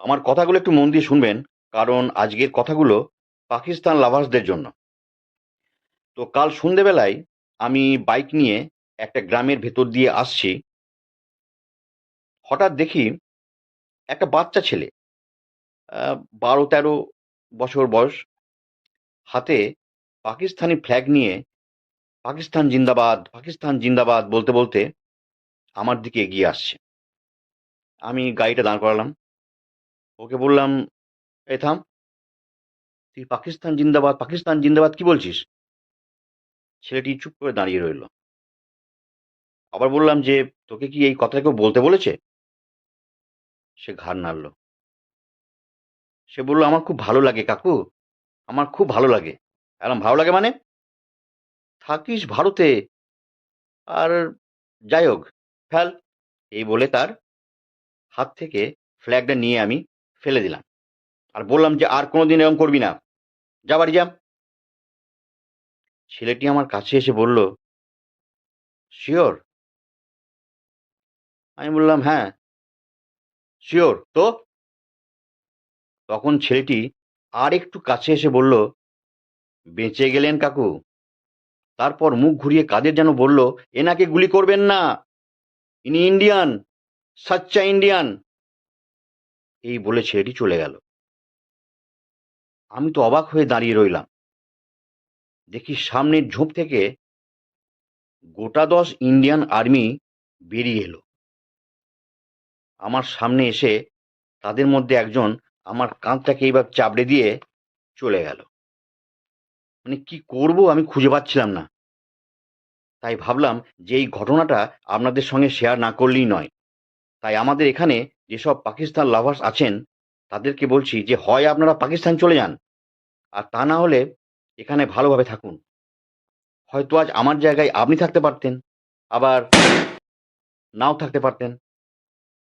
আমার কথাগুলো একটু মন দিয়ে শুনবেন, কারণ আজকের কথাগুলো পাকিস্তান লাভার্সদের জন্য। তো কাল সন্ধেবেলায় আমি বাইক নিয়ে একটা গ্রামের ভেতর দিয়ে আসছি। হঠাৎ দেখি একটা বাচ্চা ছেলে, 12-13 বছর বয়স, হাতে পাকিস্তানি ফ্ল্যাগ নিয়ে পাকিস্তান জিন্দাবাদ, পাকিস্তান জিন্দাবাদ বলতে বলতে আমার দিকে এগিয়ে আসছে। আমি গাড়িটা দাঁড় করালাম, ওকে বললাম, এ থাম, তুই পাকিস্তান জিন্দাবাদ, পাকিস্তান জিন্দাবাদ কি বলছিস? ছেলেটি চুপ করে দাঁড়িয়ে রইল। আবার বললাম যে, তোকে কি এই কথা কেউ বলতে বলেছে? সে ঘাড় নাড়ল। সে বলল, আমার খুব ভালো লাগে কাকু, আমার খুব ভালো লাগে। এরম ভালো লাগে মানে? থাকিস ভারতে, আর যাই হোক, ফেল। এই বলে তার হাত থেকে ফ্ল্যাগটা নিয়ে আমি ফেলে দিলাম, আর বললাম যে আর কোনোদিন এরকম করবি না, যা বাড়ি যা। ছেলেটি আমার কাছে এসে বলল, শিওর? আমি বললাম, হ্যাঁ শিওর তো। তখন ছেলেটি আর একটু কাছে এসে বলল, বেঁচে গেলেন কাকু। তারপর মুখ ঘুরিয়ে কাদের যেন বলল, এনাকে গুলি করবেন না, ইনি ইন্ডিয়ান, সাচ্চা ইন্ডিয়ান। এই বলে ছেলেটি চলে গেল। আমি তো অবাক হয়ে দাঁড়িয়ে রইলাম। দেখি সামনের ঝোপ থেকে গোটা 10 ইন্ডিয়ান আর্মি বেরিয়ে এলো। আমার সামনে এসে তাদের মধ্যে একজন আমার কাঁধটাকে এইবার চাপড়ে দিয়ে চলে গেল। মানে কি করব আমি খুঁজে পাচ্ছিলাম না। তাই ভাবলাম যে এই ঘটনাটা আপনাদের সঙ্গে শেয়ার না করলেই নয়। তাই আমাদের এখানে যেসব পাকিস্তান লাভার্স আছেন, তাদেরকে বলছি যে হয় আপনারা পাকিস্তান চলে যান, আর তা না হলে এখানে ভালোভাবে থাকুন। হয়তো আজ আমার জায়গায় আপনি থাকতে পারতেন, আবার নাও থাকতে পারতেন।